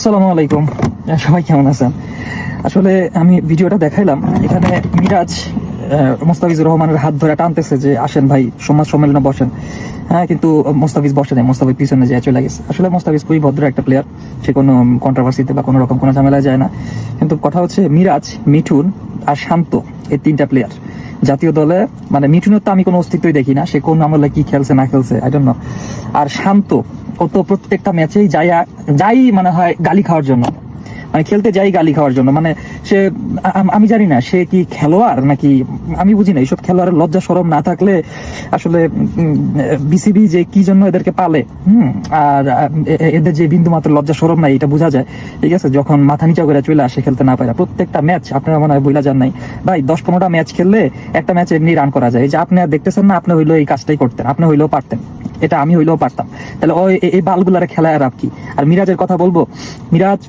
আসসালামু আলাইকুম, সবাই কেমন আছেন? আসলে আমি ভিডিওটা দেখাইলাম, এখানে মিরাজ মোস্তাফিজুর রহমানের হাত ধরে টানতেছে যে আসেন ভাই সমাজ সম্মেলনে বসেন। হ্যাঁ, কিন্তু মোস্তাফিজ বসে নেই, মোস্তাফিজ পিছনে যায় চলে গেছে। আসলে মোস্তাফিজ খুবই ভদ্র একটা প্লেয়ার, সে কোনো কন্ট্রোভার্সিতে বা কোনো রকম কোনো ঝামেলায় যায় না। কিন্তু কথা হচ্ছে মিরাজ, মিঠুন আর শান্ত, এই তিনটা প্লেয়ার জাতীয় দলে, মানে মিঠুনের তো আমি কোনো অস্তিত্বই দেখি না, সে কোন আমলে কি খেলছে না খেলছে আই ডোন্ট নো। আর শান্ত, ও তো প্রত্যেকটা ম্যাচেই যাই মানে হয় গালি খাওয়ার জন্য, মানে খেলতে যাই গালি খাওয়ার জন্য। মানে সে আমি জানি না সে কি খেলোয়াড় নাকি, আমি বুঝি না। এইসব খেলোয়াড়ের লজ্জা শরম না থাকলে আসলে বিসিবি যে কি জন্য এদেরকে পালে, আর এদের যে বিন্দু মাত্র লজ্জা শরম নাই এটা বোঝা যায়। ঠিক আছে, যখন মাথা নিচা করে চলে আসে খেলতে না পারে। প্রত্যেকটা ম্যাচ আপনারা মনে হয় বইলা যান নাই ভাই, 10-15টা ম্যাচ খেললে একটা ম্যাচে এমনি রান করা যায়। এই যে আপনি আর দেখতেছেন না, আপনি হইলেও এই কাজটাই করতেন, আপনি হইলেও পারতেন, এটা আমি হইলেও পারতাম। তাহলে ওই এই বালগুলারে খেলায় আর কি। আর মিরাজের কথা বলবো, মিরাজ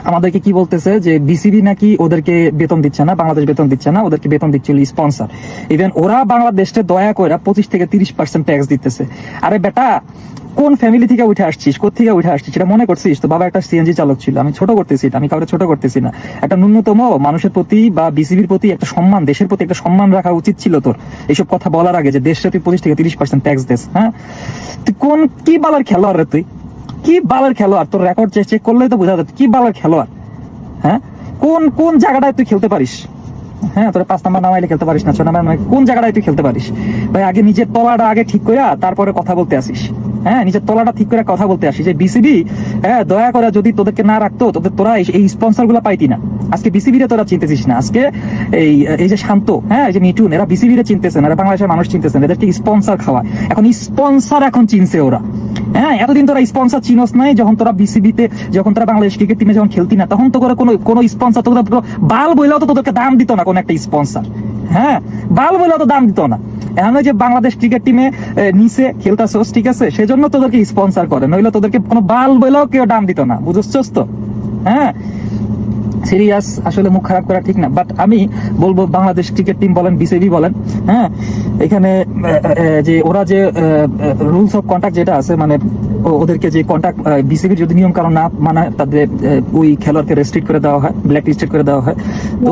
আমাদেরকে কি বলতেছে যে বিসিবি নাকি ওদেরকে বেতন দিচ্ছে না, বাংলাদেশ বেতন দিচ্ছে না, ওদেরকে বেতন দিচ্ছিল স্পন্সর। ইভেন ওরা বাংলাদেশে দয়া করে 25-30% ট্যাক্স দিতেছে। আরে বেটা, কোন ফ্যামিলি থেকে উঠে আসছিস, কোথেকে উঠে আসছিস সেটা মনে করছিস? তো বাবা একটা সিএনজি চালক ছিল। আমি ছোট করতেছি, আমি কাউকে ছোট করতেছি না। একটা ন্যূনতম মানুষের প্রতি বা বিসিবির প্রতি একটা সম্মান, দেশের প্রতি একটা সম্মান রাখা উচিত ছিল তোর। এইসব কথা বলার আগে যে দেশে তুই 25-30% ট্যাক্স দেস, হ্যাঁ? তুই কোন কি বালার খেলোয়াড় রে? তুই কি বালের খেলোয়াড়? তোর রেকর্ড চেক করলেই তো বোঝা যাবে কি বালের খেলোয়াড়। হ্যাঁ, কোন কোন জায়গাটায় তুই খেলতে পারিস? হ্যাঁ, তোর 5 নাম্বার নামাইলে খেলতে পারিস না, 6 নাম্বার নামাইলে কোন জায়গাটায় তুই খেলতে পারিস? ভাই আগে নিজের তলাটা আগে ঠিক করে তারপরে কথা বলতে আসিস। হ্যাঁ, নিজের তলাটা ঠিক করে কথা বলতে আসিস। যে বিসিবি দয়া করে যদি তোদেরকে না রাখতো, তোরা এই স্পন্সর গুলা পাইতি না। আজকে বিসিবি রে তোরা চিনতেছিস না। আজকে এই যে শান্ত, হ্যাঁ, এই যে মিঠুন, এরা বিসিবি রে চিনতেছেন, এরা বাংলাদেশের মানুষ চিনতেছেন, এদেরকে স্পন্সর খাওয়া। এখন স্পন্সর এখন চিনছে ওরা। হ্যাঁ, এতদিন তোরা স্পন্সর চিনস নাই। যখন তোরা বিসিবিতে, যখন তোরা বাংলাদেশ ক্রিকেট টিমে যখন খেলতি না, তখন তো করে কোনো স্পন্সর তোদের বাল বইলেও তো তোদেরকে দাম দিত না কোন একটা স্পন্সর। হ্যাঁ, বাল বইলেও তো দাম দিত না। এখন যে বাংলাদেশ ক্রিকেট টিমে নিচে খেলতাছস, ঠিক আছে, সেজন্য তোদেরকে স্পন্সর করে, নইলে তোদেরকে কোনো বাল বইলেও কেউ দাম দিত না। বুঝছস তো? হ্যাঁ, সিরিয়াস, আসলে মুখ খারাপ করা ঠিক না। বাট আমি বলবো বাংলাদেশ ক্রিকেট টিম বলেন, বিসিবি বলেন, হ্যাঁ, এখানে যে ওরা যে রুলস অফ কন্ট্যাক্ট যেটা আছে, মানে ওদেরকে যে কন্ট্যাক্ট বিসিবির যদি নিয়ম কারণ না মানায়, তাদের ওই খেলোয়াড়কে রেস্ট্রিক্ট করে দেওয়া হয়, ব্ল্যাক লিস্টেড করে দেওয়া হয়। তো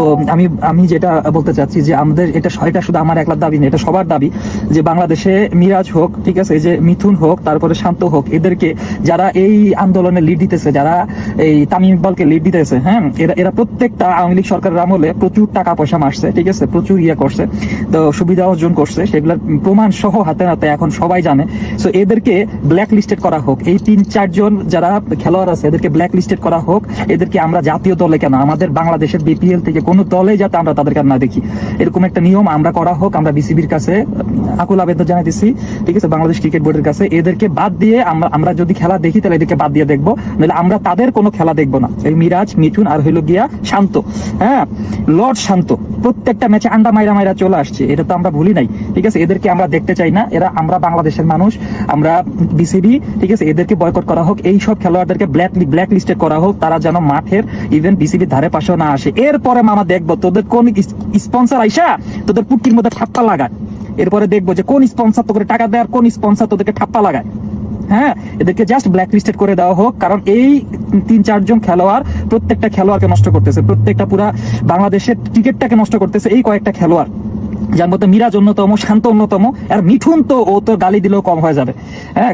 আমি যেটা বলতে চাচ্ছি যে আমাদের এটা শুধু আমার একলার দাবি না, এটা সবার দাবি যে বাংলাদেশে মিরাজ হোক, ঠিক আছে, যে মিথুন হোক, তারপরে শান্ত হোক, এদেরকে যারা এই আন্দোলনে লিড দিতেছে, যারা এই তামিম ইকবালকে লিড দিতেছে, হ্যাঁ, এরা প্রত্যেকটা আওয়ামী লীগ সরকারের আমলে প্রচুর টাকা পয়সা মারছে, ঠিক আছে, প্রচুর করছে, তো সুবিধা অর্জন করছে, সেগুলোর প্রমাণ সহ হাতে হাতে এখন সবাই জানে। সো এদেরকে ব্ল্যাক লিস্টেড করা হোক। এই 3-4 জন যারা খেলোয়াড় আছে এদেরকে ব্ল্যাক লিস্টেড করা হোক। এদেরকে আমরা জাতীয় দলে কেন, আমাদের বাংলাদেশের বিপিএল থেকে কোনো দলে যাতে আমরা তাদেরকে না দেখি, এরকম একটা নিয়ম আমরা করা হোক। আমরা বিসিবির কাছে আকুল আবেদন জানাইতেছি, ঠিক আছে, বাংলাদেশ ক্রিকেট বোর্ডের কাছে। এদেরকে বাদ দিয়ে আমরা যদি খেলা দেখি তাহলে এদেরকে বাদ দিয়ে দেখবো, নাহলে আমরা তাদের কোনো খেলা দেখবো না। এই মিরাজ, মিঠুন আর হইল গিয়া শান্ত, হ্যাঁ, লর্ড শান্ত প্রত্যেকটা ম্যাচে আন্ডা মাইরা চলে আসছে, এটা তো আমরা ভুলি নাই, ঠিক আছে। এদেরকে আমরা দেখতে চাই না। আমরা বাংলাদেশের মানুষ, আমরা বিসিবি, ঠিক আছে, এদেরকে বয়কট করা হোক। এই সব খেলোয়াড়দেরকে ব্ল্যাক লিস্টেড করা হোক, তারা যেন মাঠের ইভেন বিসিবির ধারে পাশেও না আসে। এরপরে মামা দেখবো তোদের কোন স্পন্সর আইসা তোদের পুটকির মধ্যে ঠাপ্পা লাগায়। এরপরে দেখবো যে কোন স্পন্সর তোকে টাকা দেয় আর কোন স্পন্সর তোদেরকে ঠাপ্পা লাগায়। হ্যাঁ, এদেরকে জাস্ট ব্ল্যাক লিস্টেড করে দেওয়া হোক। কারণ এই 3-4 জন খেলোয়াড় প্রত্যেকটা খেলোয়াড়কে নষ্ট করতেছে, প্রত্যেকটা পুরা বাংলাদেশের ক্রিকেটটাকে নষ্ট করতেছে। এই কয়েকটা খেলোয়াড়, যার মধ্যে মিরাজ অন্যতম, শান্ত অন্যতম, আর মিঠুন তো ও তো গালি দিলেও কম হয়ে যাবে। হ্যাঁ,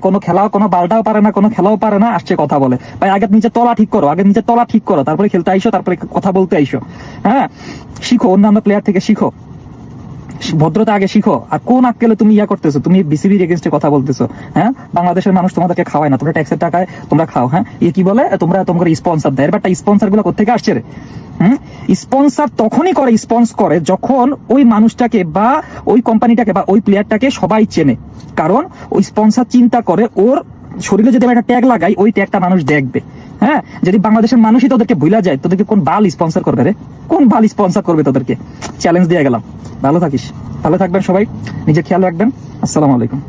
কোনো বালটাও পারে না, কোনো খেলাও পারে না, আসছে কথা বলে। ভাই আগে নিজের তলা ঠিক করো, তারপরে খেলতে আইসো, তারপরে কথা বলতে আইসো। হ্যাঁ, শিখো, অন্যান্য প্লেয়ার থেকে শিখো, ভদ্রতা আগে শিখো। আর কোন আক্কেলে তুমি করতেছো, তুমি বিসিবির এগেইনস্টে কথা বলতেছো? হ্যাঁ, বাংলাদেশের মানুষ তোমাদেরকে খাওয়ায় না, তোমরা ট্যাক্সের টাকায় তোমরা খাও। হ্যাঁ, কি বলে তোমার স্পন্সর দেয়। এবার স্পন্সর গুলো কোথেকে আসছে রে? স্পন্সর তখনই করে যখন ওই মানুষটাকে বা ওই কোম্পানিটাকে বা ওই প্লেয়ারটাকে সবাই চেনে। কারণ ওই স্পন্সর চিন্তা করে ওর শরীরে যদি একটা ট্যাগ লাগাই, ওই ট্যাগটা মানুষ দেখবে। হ্যাঁ, যদি বাংলাদেশের মানুষই তোদেরকে ভুলা যায়, তোদেরকে কোন বাল স্পন্সর করবে রে? কোন বাল স্পন্সর করবে তোদেরকে? চ্যালেঞ্জ দিয়ে গেলাম। ভালো থাকবেন সবাই, নিজের খেয়াল রাখবেন। আসসালামু আলাইকুম।